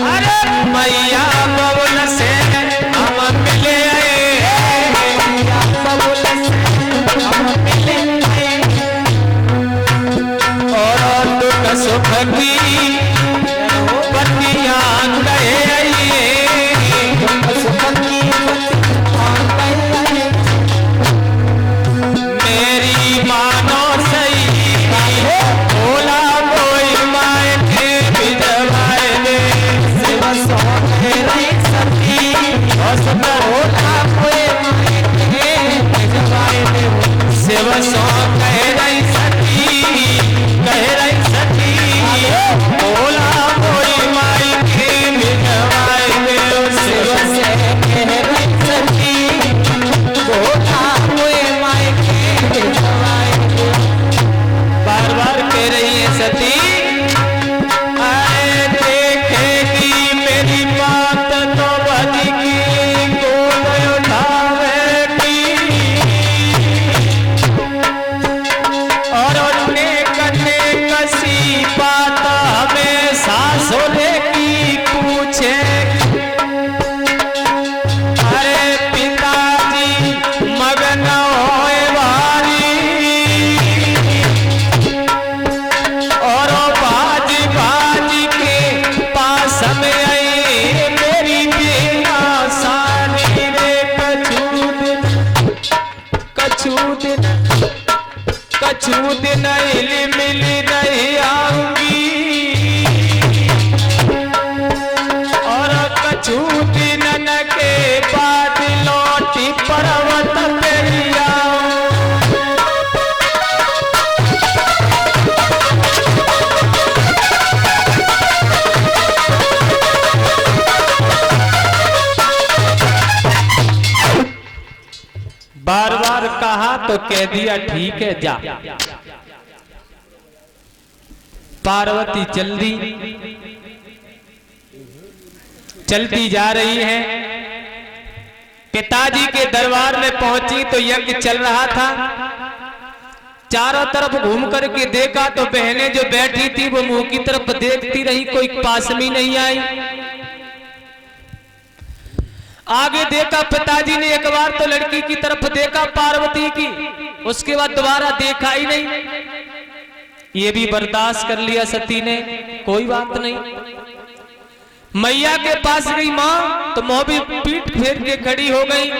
अरे मैया बबुल से हम मिले और दुख सुख की बत्तियां गए मेरी मानो सही बोला कोई माए थे विधवाए ने शिव सो रही सती बोला कोई माए थे विधवाए ने शिव सो कह रही सती बोला कोई माए थे विधवाए ने शिव से कह रही सती बोला कोई माए थे विधवाए ने बार बार कह रही है सती आए देखेगी मेरी बात तो बदगी गोद उठावेगी और अनेक कसी बात हमें सासुरे की पूछेगी अरे पिताजी मगन होए भारी और बाजी बाजी के पास में आई मेरी बेना सानी रे कछू दिन मिली नहीं आऊंगी और कछू दिन के बाद लौटी पर्वत पे आऊं बार बार कहा तो कह दिया ठीक है जा। पार्वती चलती जा रही है। पिताजी के दरबार में पहुंची तो यज्ञ चल रहा था। चारों तरफ घूम करके देखा तो बहनें जो बैठी थी वो मुंह की तरफ देखती रही, कोई पास में नहीं आई। आगे देखा पिताजी ने एक बार तो लड़की की तरफ देखा पार्वती की, उसके बाद दोबारा देखा ही नहीं। ये भी बर्दाश्त कर लिया सती ने, कोई बात नहीं। मैया के पास गई माँ तो माँ भी पीठ फेर के खड़ी हो गई।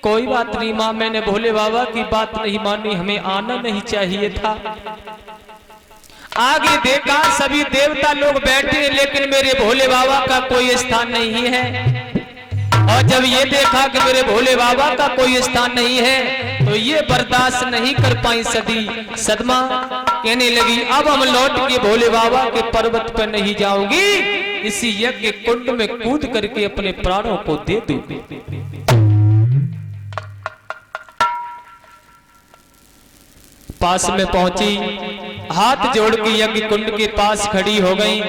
कोई बात नहीं माँ, मैंने भोले बाबा की बात नहीं मानी, हमें आना नहीं चाहिए था। आगे देखा सभी देवता लोग बैठे लेकिन मेरे भोले बाबा का कोई स्थान नहीं है। और जब ये देखा कि मेरे भोले बाबा का कोई स्थान नहीं है तो ये बर्दाश्त नहीं कर पाई सदमा कहने लगी अब हम लौट के भोले बाबा के पर्वत पर नहीं जाऊंगी, इसी यज्ञ कुंड में कूद करके अपने प्राणों को दे दूंगी। पास में पहुंची, हाथ जोड़ के यज्ञ कुंड के पास खड़ी हो गई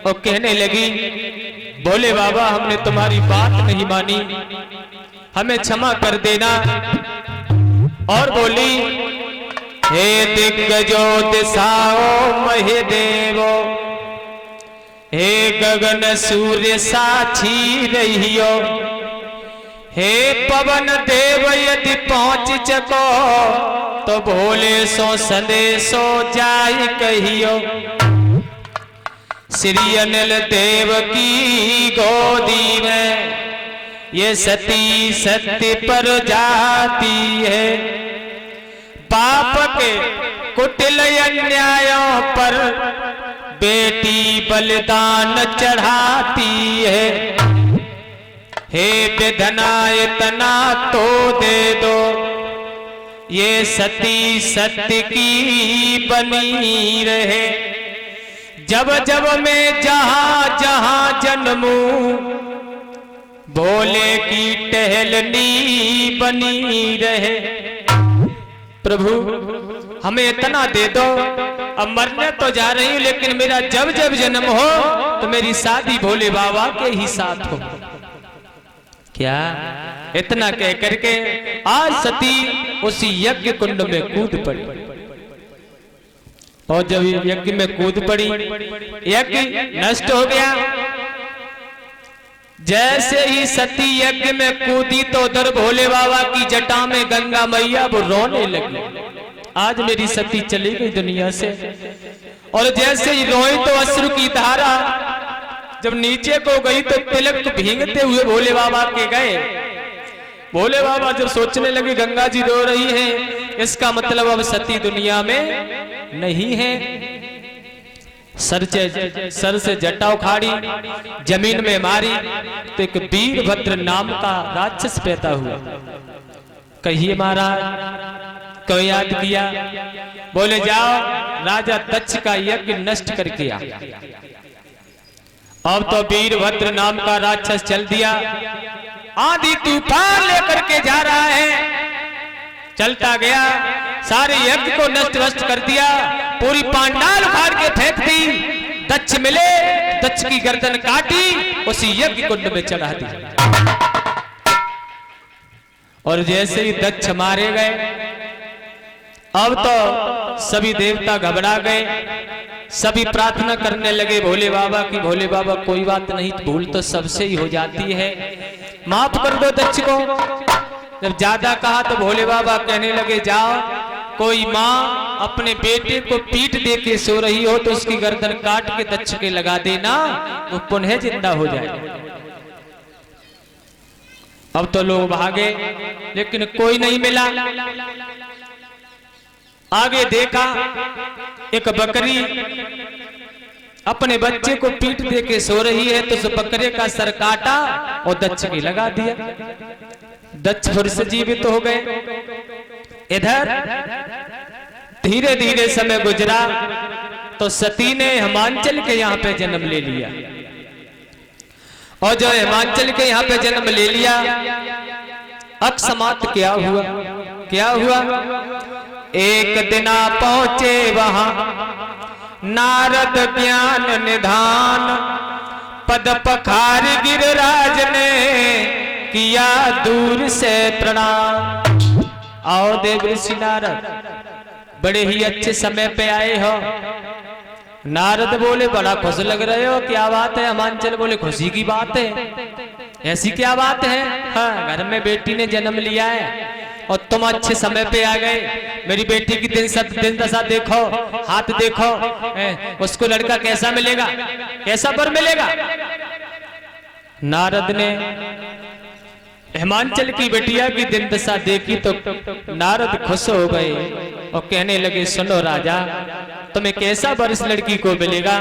और कहने लगी भोले बाबा हमने तुम्हारी बात नहीं मानी, हमें क्षमा कर देना। और बोली हे दिग्गजो दिशाओ महेदेवो, हे गगन सूर्य साक्षी रहियो, हे पवन देव यदि पहुंच चको तो भोले सो संदेशो जाय कहियो। श्री अनिल देव की गोदी में ये सती सत्य पर जाती है, पाप के कुटिल अन्यायों पर बेटी बलिदान चढ़ाती है। हे विधना इतना तो दे दो, ये सती सत्य की बनी रहे। जब जब मैं जहां जहां जन्मूं भोले की टहलनी बनी रहे। प्रभु हमें इतना दे दो, अब मरने तो जा रही हूं लेकिन मेरा जब जब जन्म हो तो मेरी शादी भोले बाबा के ही साथ हो। क्या इतना कह करके आज सती उसी यज्ञ कुंड में कूद पड़ी। और जब यज्ञ में कूद पड़ी, यज्ञ नष्ट हो गया। जैसे ही सती यज्ञ में कूदी तो उधर भोले बाबा की जटा में गंगा मैया वो रोने लगी, आज मेरी सती चली गई दुनिया से। और जैसे ही रोई तो अश्रु की धारा जब नीचे को गई तो तिलक भींगते हुए भोले बाबा के गए। भोले बाबा जब सोचने लगे गंगा जी रो रही हैं, इसका मतलब अब सती दुनिया में नहीं है। सर से जटा उखाड़ी, जमीन में मारी तो एक वीरभद्र नाम का राक्षस पैदा हुआ। कहिए महाराज, क्यों याद किया? बोले जाओ राजा दक्ष का यज्ञ नष्ट करके आ। अब तो वीरभद्र नाम का राक्षस चल दिया, आंधी तूफान लेकर के जा रहा है। चलता गया, सारे यज्ञ को नष्ट वष्ट कर दिया, पूरी पांडाल उखाड़ के फेंक दी। दक्ष मिले, दक्ष की गर्दन काटी, उसी यज्ञ कुंड में चढ़ा दी। और जैसे ही दक्ष मारे गए, अब तो सभी देवता घबरा गए, सभी प्रार्थना करने लगे भोले बाबा की, भोले बाबा कोई बात नहीं, भूल तो सबसे ही हो जाती है, माफ कर दो दक्ष को। जब ज्यादा कहा तो भोले बाबा कहने लगे जाओ, कोई माँ अपने बेटे को पीठ दे के सो रही हो तो उसकी गर्दन काट के दक्ष के लगा देना, वो पुनः जिंदा हो जाए। अब तो लोग भागे लेकिन कोई नहीं मिला। आगे देखा एक बकरी अपने बच्चे को पीठ दे के सो रही है तो उस बकरे का सर काटा और दक्ष की लगा दिया। दक्ष फिर से जीवित हो गए। इधर धीरे धीरे समय गुजरा तो सती ने हिमांचल के यहाँ पे जन्म ले लिया। और जो हिमांचल के यहाँ पे जन्म ले लिया, अकस्मात क्या हुआ? क्या हुआ? एक दिन पहुंचे वहां नारद ज्ञान निधान, पद पखार गिरिराज ने किया दूर से प्रणाम। आओ देव ऋषि नारद, बड़े ही अच्छे समय पे आए हो। नारद बोले बड़ा खुश लग रहे हो, क्या बात है? हिमांचल बोले खुशी की बात है। ऐसी क्या बात है? हाँ, घर में बेटी ने जन्म लिया है और तुम अच्छे समय पे आ गए। मेरी बेटी की दिन दशा देखो, हाथ देखो, उसको लड़का कैसा मिलेगा, कैसा वर मिलेगा। नारद ने हिमांचल की बेटिया की दिन दशा देखी तो नारद खुश हो गए और कहने लगे सुनो राजा, तुम्हें कैसा वर इस लड़की को मिलेगा।